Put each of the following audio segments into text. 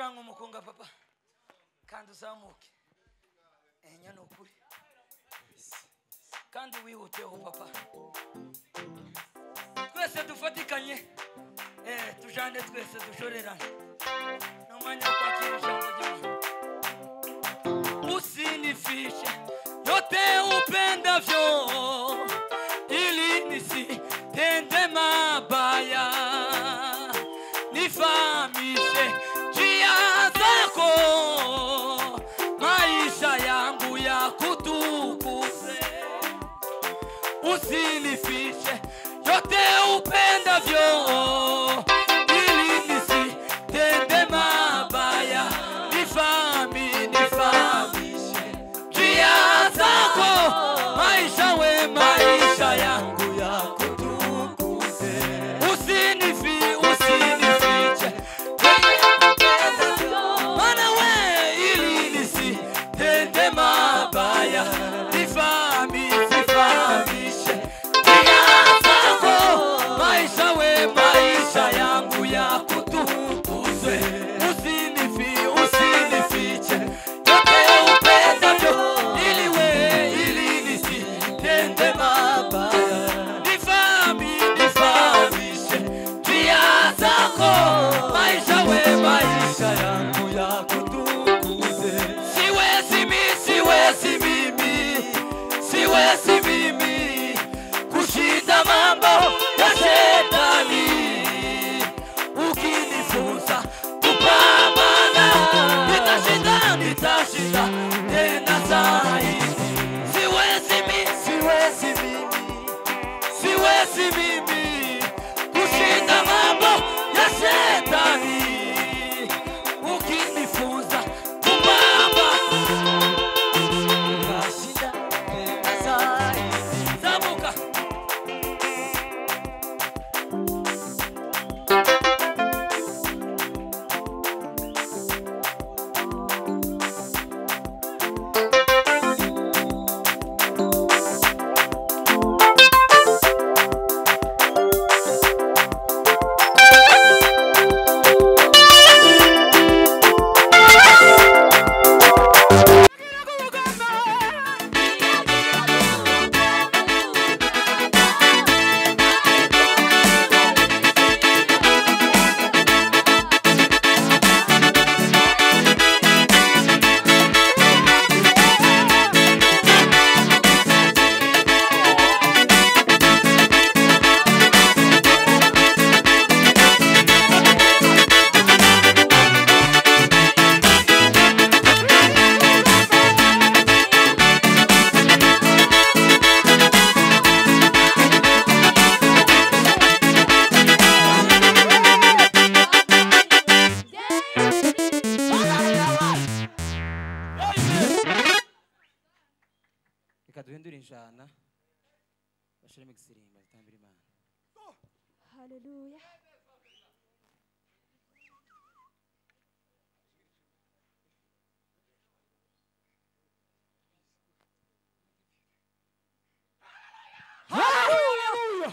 curanga umukunga papa kandi uzamuke nyana ukuri kandi wihuteho papa twese dufatikanye tujane twese dushorerane n'umwanya wo kwakira ijambo ry'Imana usinifishe yote upendavyo ili nisitende mabaya nifahamishe njia zako maisha yangu ya kutukuze usinifishe yote upendavyo ili nisitende mabaya nifahamishe njia zako maisha yangu ya kutukuze usinifiche mana we ili nisitende mabaya nifahamishe njia zako maisha yangu ya kutukuze usinifiche yote upendavyo ili nisitende mabaya nifahamishe njia zako maisha yangu ya kutukuze siwezi mimi kushinda mambo ya shetani ukinifunza kupambana nitashinda tena zaidi siwezi mimi kushinda mambo ya shetani ukinifunza kupambana nitashinda tena zaidi zamuka duhindura injana bashiremo igisimba zitambira Imana haleluya haleluya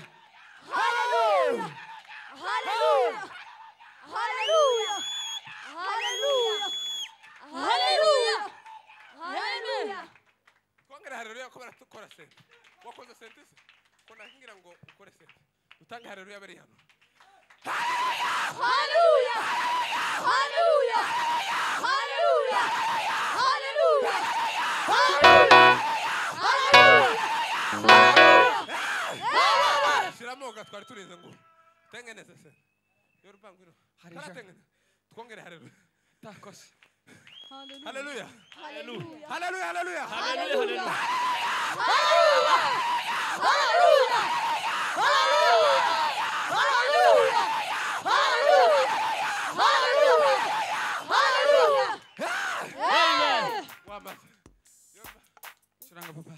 haleluya haleluya haleluya haleluya haleluya haleluya Kwangara haleluya ko baratukora sente wakoze sente se ko nahingira ngo ukore sente utanga haleluya bari hano haleluya haleluya haleluya haleluya haleluya shiramo gatwari turinze ngo tengeneze se yorubangwiro haratengene twongere haleluya takose haleluya haleluya haleluya haleluya haleluya haleluya Shiranga papa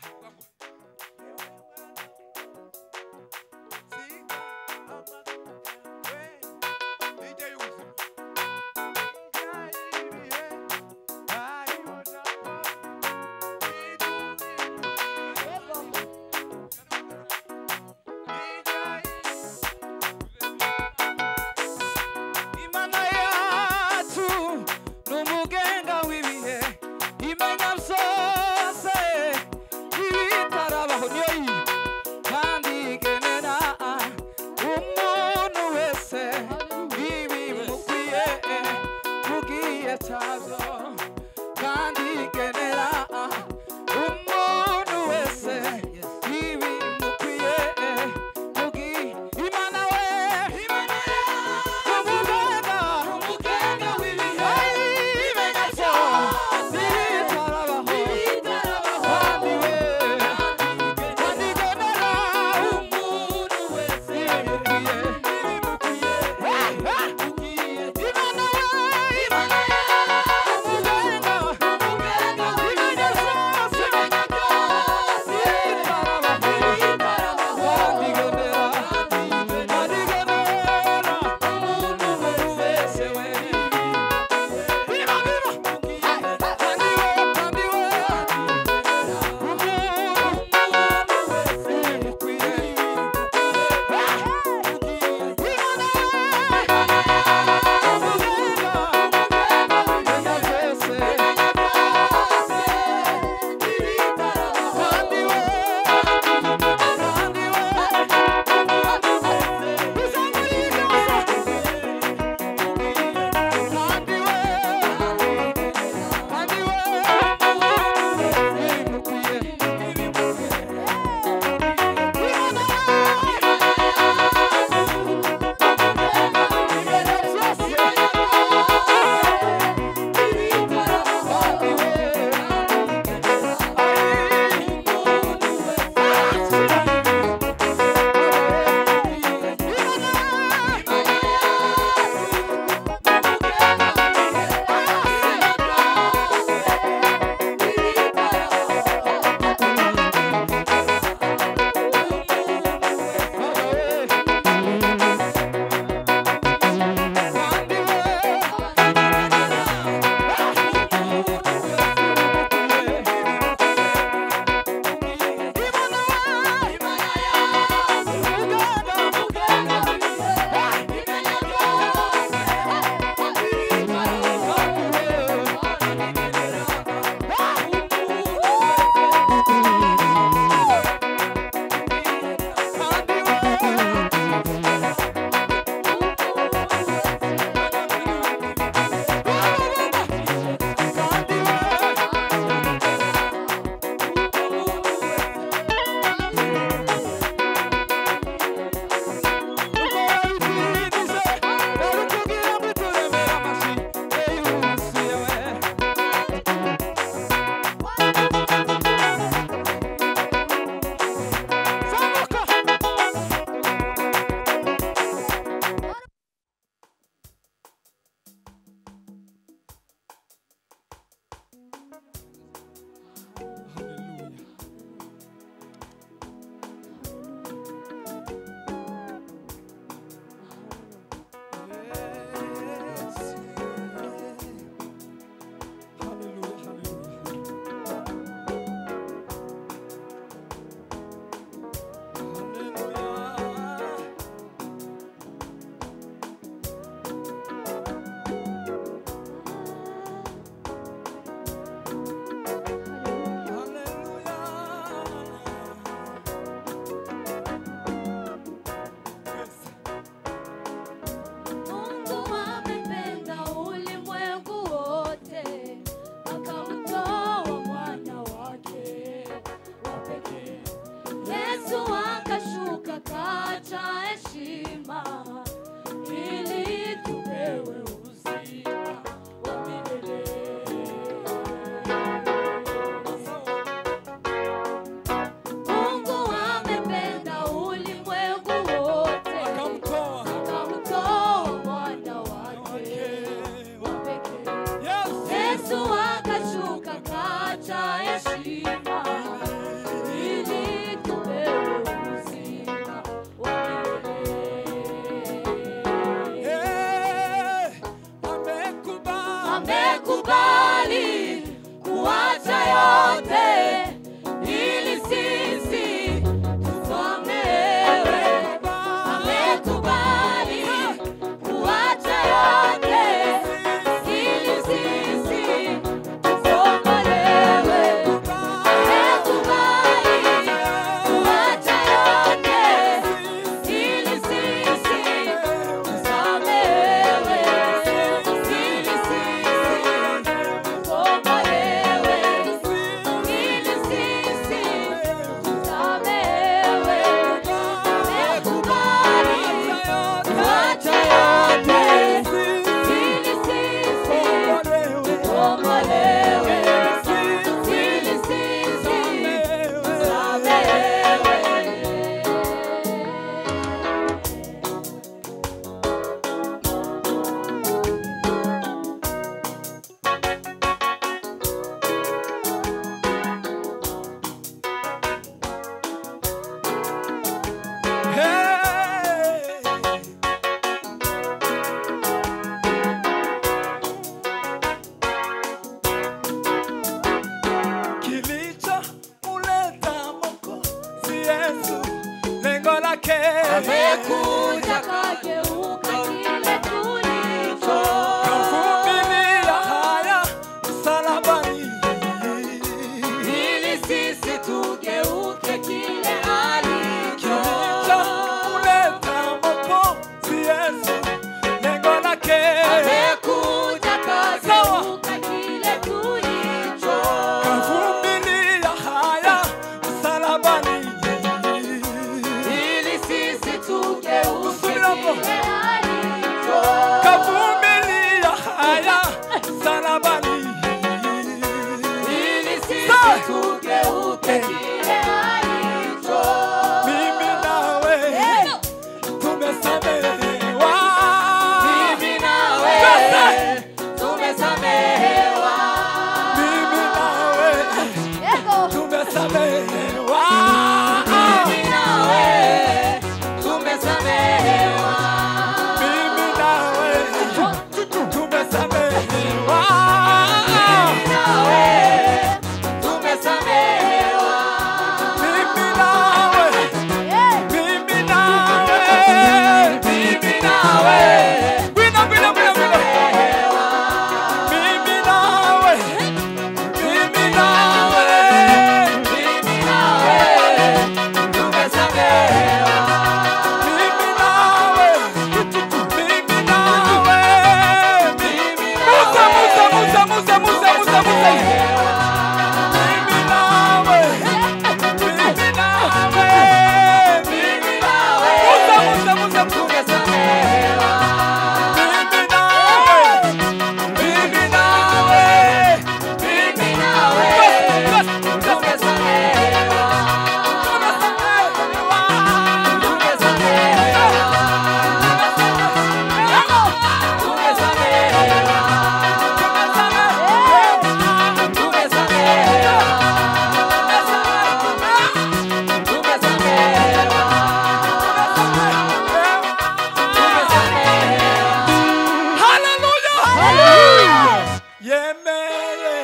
yemeye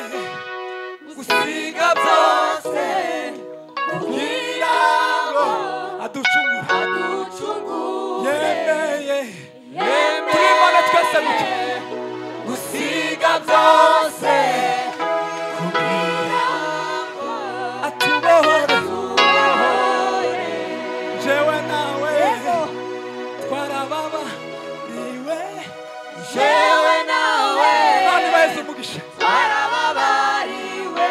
gusiga byose kugira ngo aducungure yemeye turibona twese gusiga byose kugira ngo atubohore jewe nawe twarababariwe jewe nawe nani bazi umugisha twarababariwe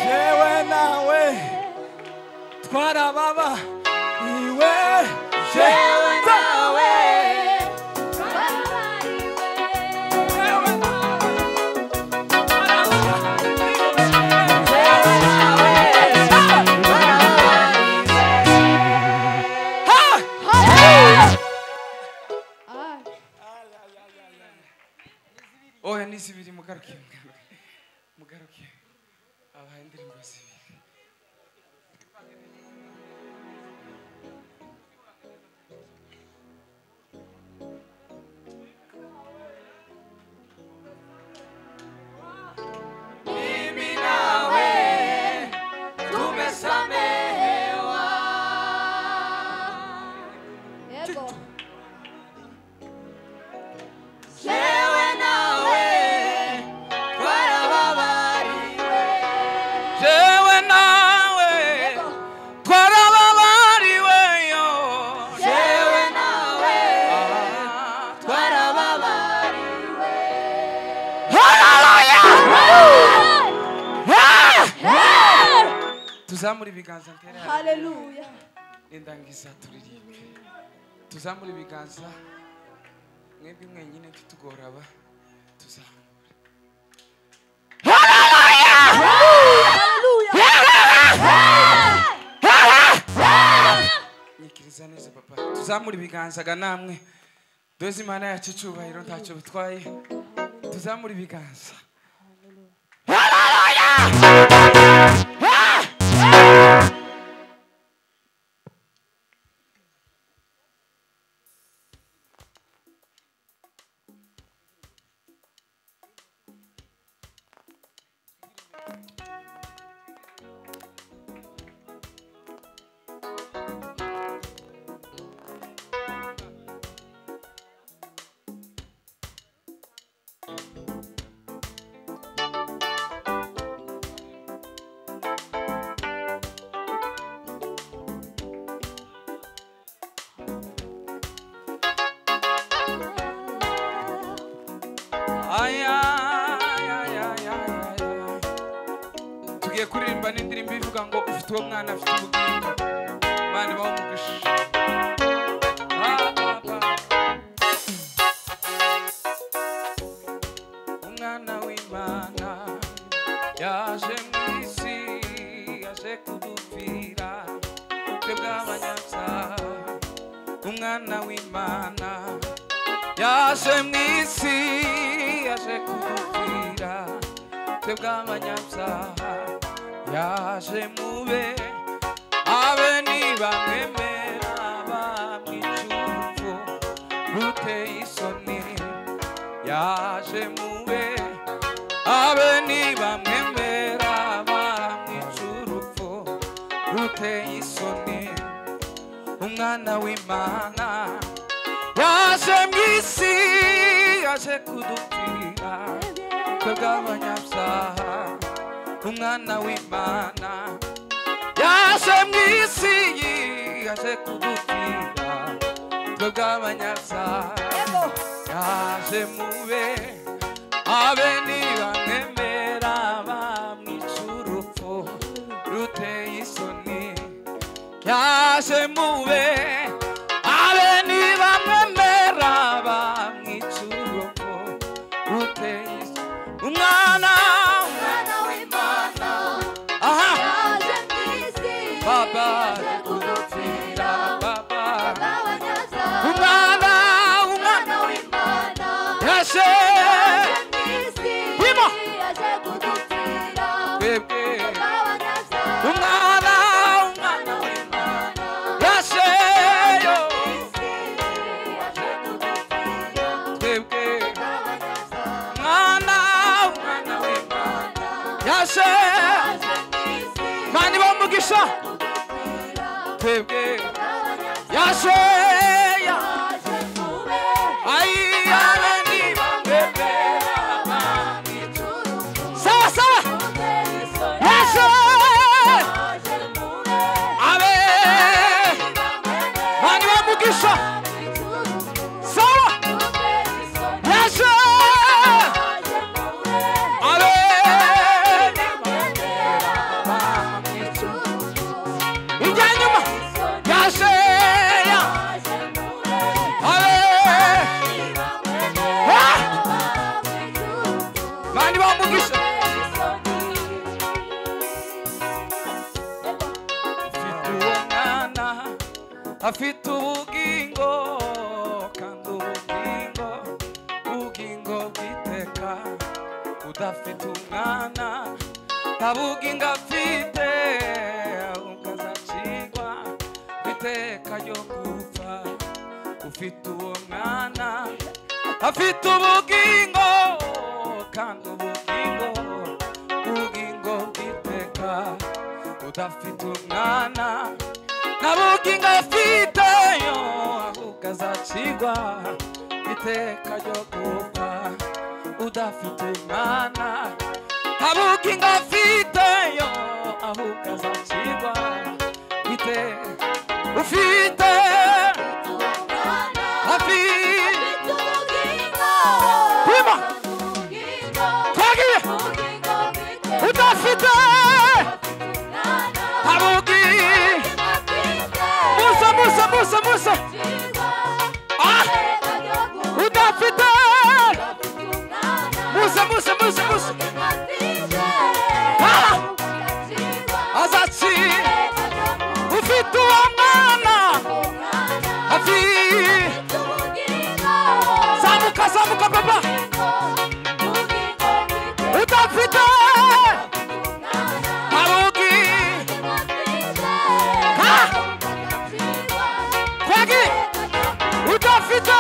jewe nawe twarababariwe jewe nawe oya ni zibiri mugaruke abaye indirimbo zibiri mimi nawe tumesamehewa Yego. jewe nawe twarababariwe jewe nawe twarababariwe yo jewe nawe twarababariwe tuzamura ibiganza ntera Hallelujah. indangiza turirimbe tuzamura ibiganza mwebwe mwenyine tutugoraba tuzamura nyikiriza neza papa tuzamura ibiganza ga namwe doze imana yacu cyubahiro ntacyo bitwaye tuzamura ibiganza tugiye kuririmba n'indirimbo ivuga ngo ufite uwo mwana afite ubugingo Imana ibahe umugisha umwana w'Imana yaje mu isi yaje kudupfira twebwe abanyabyaha umwana w'Imana yaje mu isi yaje kudupfira twebwe abanyabyaha yaje mube abe nibamwemera bamwicurupfu ruteye isoni yaje mube abe nibamwemera bamwicurupfu ruteye isoni umwana w'Imana yaje mu isi yaje kudupfira twebwe abanyabyaha umwana w'Imana yaje mu isi yaje kudupfira twebwe abanyabyaha yaje mube abe nibamwemera bamwicurupfu ruteye isoni yaje mube abe nibamwemera bamwicurupfu ruteye isoni umwana w'Imana yaje mu isi yaje kudupfira baba umwana w'Imana yaje mu isi yaje kudupfira twebwe umwana w'Imana yaje yo yaje kudupfira twebwe umwana mugisha twebwe yaje sawa sawa yaje abe mani wa mugisha sawa yaje abe inyanyuma yaje mani wa mugisha afite ubugingo kandi ubugingo bw'iteka udafite umwana nta bugingo afite ahubwo azacirwa iteka ryo gupfa ufite uwo mwana afite ubugingo kandi ubugingo bw'iteka udafite umwana nabugingo afite yo ahubwo azacirwa iteka ryo gupfa udafite umwana nabugingo afite yo ahubwo azacirwa iteka ufite pima twagiye udafite Musa udafite Musa azaci ufite uwo mwana zamuka papa udafite udafite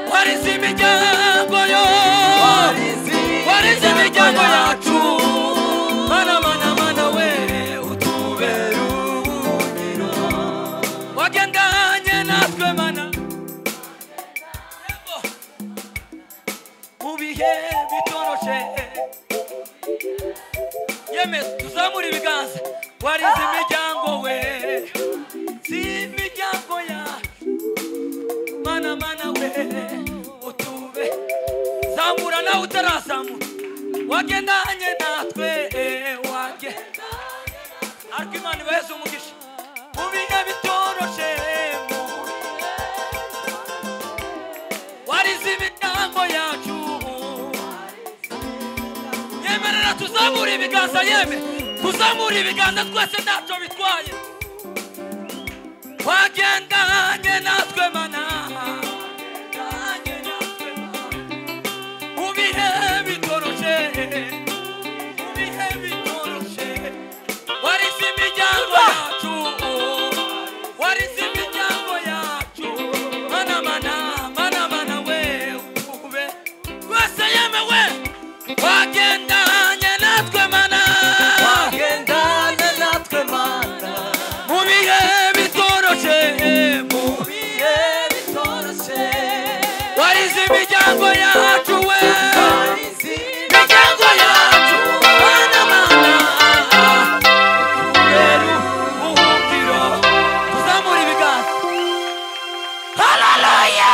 What is it, wagendanye natwe mana mu bihe bitoroshe yeme tuzamura ibiganza warize imiryango we si imiryango ya mana mana we utube zamura nawe utarasamura wagendanye natwe ariko Imana ibaheze umugisha mu bihe bitoroshe warize imiryango yacu yemerera tuzamura ibiganza yeme tuzamura ibiganza twese ntacyo bitwaye wagendanye natwe mana mu bihe bitoroshe warize imiryango yacu warize imiryango yacu mana mana mana mana we ube twese yemewe wagendanye natwe mana wagendanye natwe mana mu bihe bitoroshe warize imiryango yacu we imiryango yacu mana mana uberu ubuhungiro tuzamura ibiganza haleluya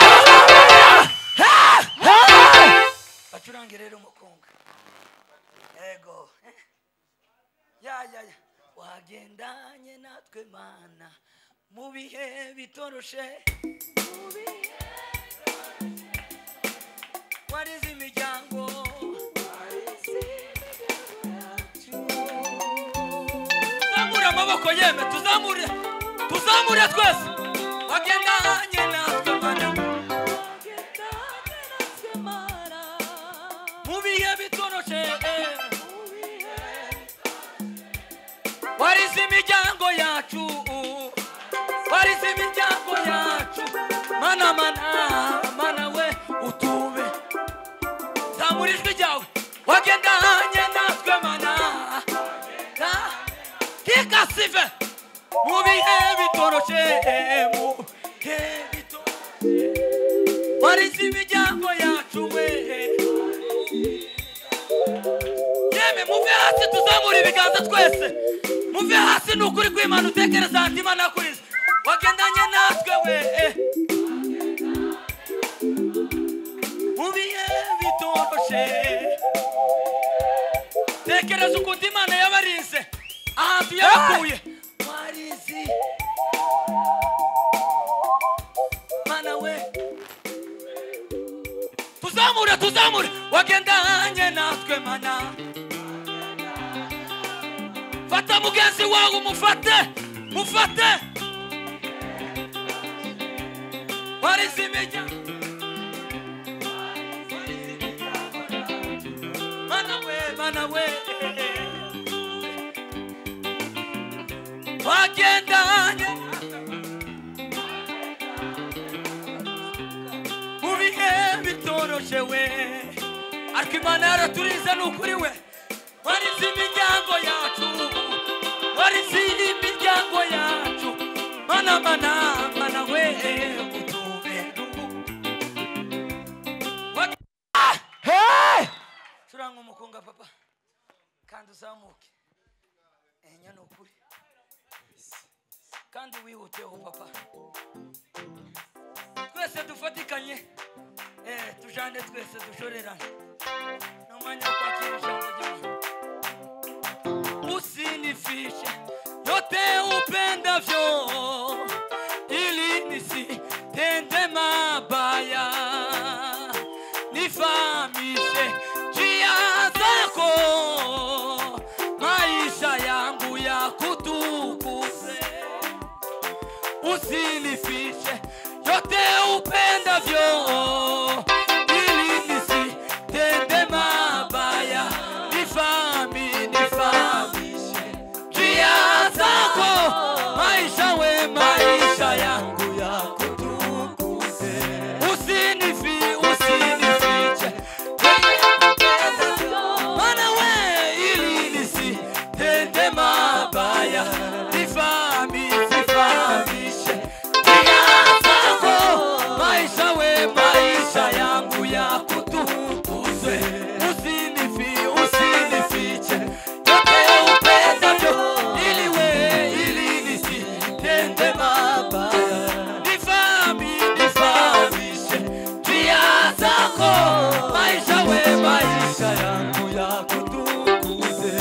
bacurange rero umukunga ego ya wagendanye natwe mana mu bihe bitoroshe warize imiryango tuzamure amaboko yeme tuzamure twese wagendanye natwe mana mu bihe bitoroshe warize imiryango yacu warize imiryango yacu mana mana mana we utube zamura ijwi ryawe wagendanye natwe mana kikasive mu bihe bitoroshe warize imiryango yacu we yeme muve hasi tuzamura ibiganza twese muve hasi n'ukuri kw'Imana utekereza ati Imana yakurize wagendanye natwe we mu bihe bitoroshe tekereza ukuntu Imana yabarinze ahantu yabakuye warizi mana we tuzamure wagendanye natwe mana fata mugenzi wawe mufate warize imiryango mana we wagendanye mu bihe bitoroshe we ariko Imana yaraturize n'ukuri we warize imiryango yacu warize imiryango yacu mana mana mana we utube curanga umukunga papa kandi uzamuke enya n'ukuri kandi wihuteho papa twese dufatikanye tujane twese dushorerane n'umwanya wo kwakira ijambo ry'Imana usinifishe yote upendavyo ili nisitende mabaya nifahamishe njia zako maisha yangu ya kutukuze usinifishe yote upendavyo ili nisitende mabaya nifahamishe njia zako maisha yangu ya kutukuze usinifiche mana we ili nisitende mabaya nifahamishe yote mabaya, nifahamishe njia zako, maisha we maisha yangu yakutukuze.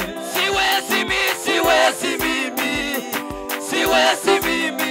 Siwezi mimi